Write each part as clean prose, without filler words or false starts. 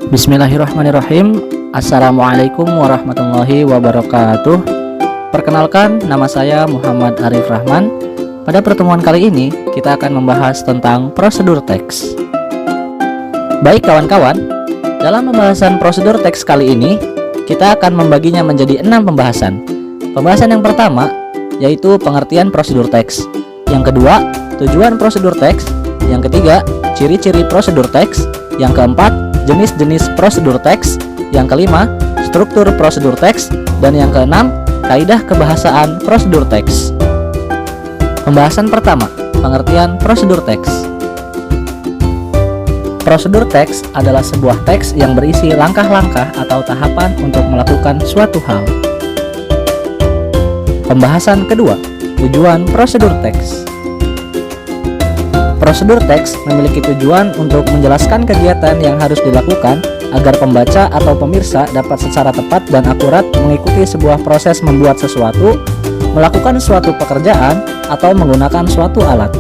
Bismillahirrahmanirrahim. Assalamualaikum warahmatullahi wabarakatuh. Perkenalkan, nama saya Muhammad Arif Rahman. Pada pertemuan kali ini kita akan membahas tentang prosedur teks. Baik kawan-kawan, dalam pembahasan prosedur teks kali ini kita akan membaginya menjadi 6 pembahasan. Pembahasan yang pertama yaitu pengertian prosedur teks. Yang kedua, tujuan prosedur teks. Yang ketiga, ciri-ciri prosedur teks. Yang keempat, jenis-jenis prosedur teks. Yang kelima, struktur prosedur teks. Dan yang keenam, kaidah kebahasaan prosedur teks. Pembahasan pertama, pengertian prosedur teks. Prosedur teks adalah sebuah teks yang berisi langkah-langkah atau tahapan untuk melakukan suatu hal. Pembahasan kedua, tujuan prosedur teks. Prosedur teks memiliki tujuan untuk menjelaskan kegiatan yang harus dilakukan agar pembaca atau pemirsa dapat secara tepat dan akurat mengikuti sebuah proses membuat sesuatu, melakukan suatu pekerjaan, atau menggunakan suatu alat.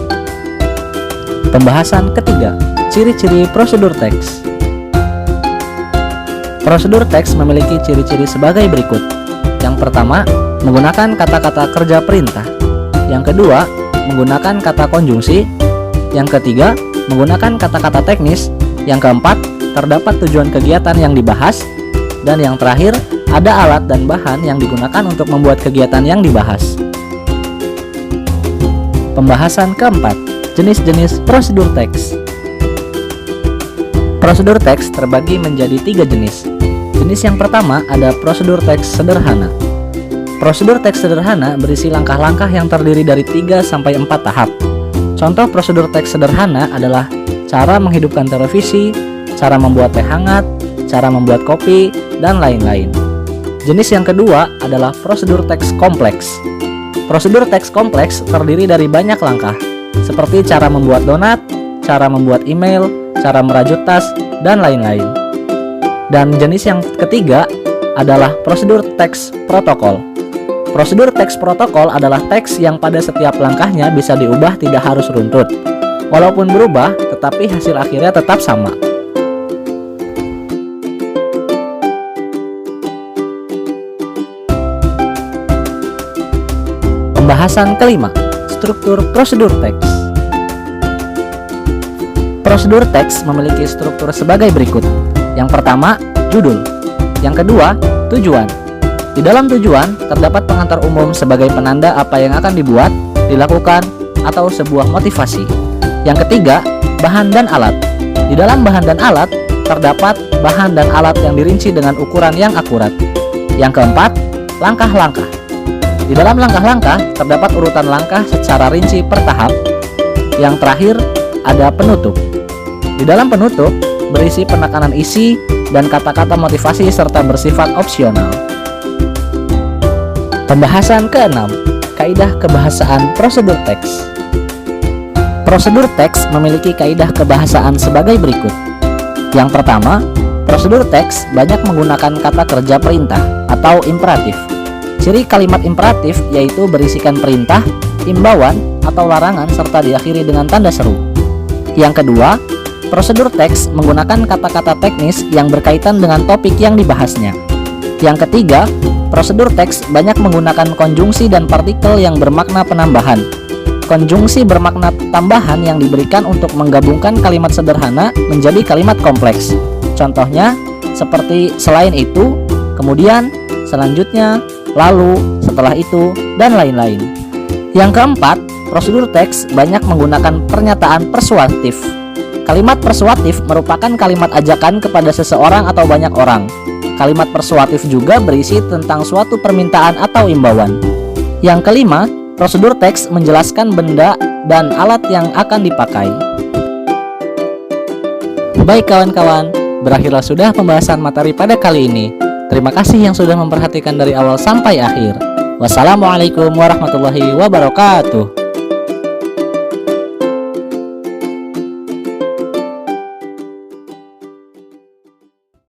Pembahasan ketiga, ciri-ciri prosedur teks. Prosedur teks memiliki ciri-ciri sebagai berikut. Yang pertama, menggunakan kata-kata kerja perintah. Yang kedua, menggunakan kata konjungsi. Yang ketiga, menggunakan kata-kata teknis. Yang keempat, terdapat tujuan kegiatan yang dibahas. Dan yang terakhir, ada alat dan bahan yang digunakan untuk membuat kegiatan yang dibahas. Pembahasan keempat, jenis-jenis prosedur teks. Prosedur teks terbagi menjadi 3 jenis. Jenis yang pertama ada prosedur teks sederhana. Prosedur teks sederhana berisi langkah-langkah yang terdiri dari 3-4 tahap. Contoh prosedur teks sederhana adalah cara menghidupkan televisi, cara membuat teh hangat, cara membuat kopi, dan lain-lain. Jenis yang kedua adalah prosedur teks kompleks. Prosedur teks kompleks terdiri dari banyak langkah, seperti cara membuat donat, cara membuat email, cara merajut tas, dan lain-lain. Dan jenis yang ketiga adalah prosedur teks protokol. Prosedur teks protokol adalah teks yang pada setiap langkahnya bisa diubah, tidak harus runtut. Walaupun berubah, tetapi hasil akhirnya tetap sama. Pembahasan kelima, struktur prosedur teks. Prosedur teks memiliki struktur sebagai berikut. Yang pertama, judul. Yang kedua, tujuan. Di dalam tujuan, terdapat pengantar umum sebagai penanda apa yang akan dibuat, dilakukan, atau sebuah motivasi. Yang ketiga, bahan dan alat. Di dalam bahan dan alat, terdapat bahan dan alat yang dirinci dengan ukuran yang akurat. Yang keempat, langkah-langkah. Di dalam langkah-langkah, terdapat urutan langkah secara rinci per tahap. Yang terakhir, ada penutup. Di dalam penutup, berisi penekanan isi dan kata-kata motivasi serta bersifat opsional. Pembahasan keenam, kaidah kebahasaan prosedur teks. Prosedur teks memiliki kaidah kebahasaan sebagai berikut. Yang pertama, prosedur teks banyak menggunakan kata kerja perintah atau imperatif. Ciri kalimat imperatif yaitu berisikan perintah, imbauan, atau larangan serta diakhiri dengan tanda seru. Yang kedua, prosedur teks menggunakan kata-kata teknis yang berkaitan dengan topik yang dibahasnya. Yang ketiga, prosedur teks banyak menggunakan konjungsi dan partikel yang bermakna penambahan. Konjungsi bermakna tambahan yang diberikan untuk menggabungkan kalimat sederhana menjadi kalimat kompleks. Contohnya seperti selain itu, kemudian, selanjutnya, lalu, setelah itu, dan lain-lain. Yang keempat, prosedur teks banyak menggunakan pernyataan persuasif. Kalimat persuasif merupakan kalimat ajakan kepada seseorang atau banyak orang. Kalimat persuasif juga berisi tentang suatu permintaan atau imbauan. Yang kelima, prosedur teks menjelaskan benda dan alat yang akan dipakai. Baik kawan-kawan, berakhirlah sudah pembahasan materi pada kali ini. Terima kasih yang sudah memperhatikan dari awal sampai akhir. Wassalamualaikum warahmatullahi wabarakatuh.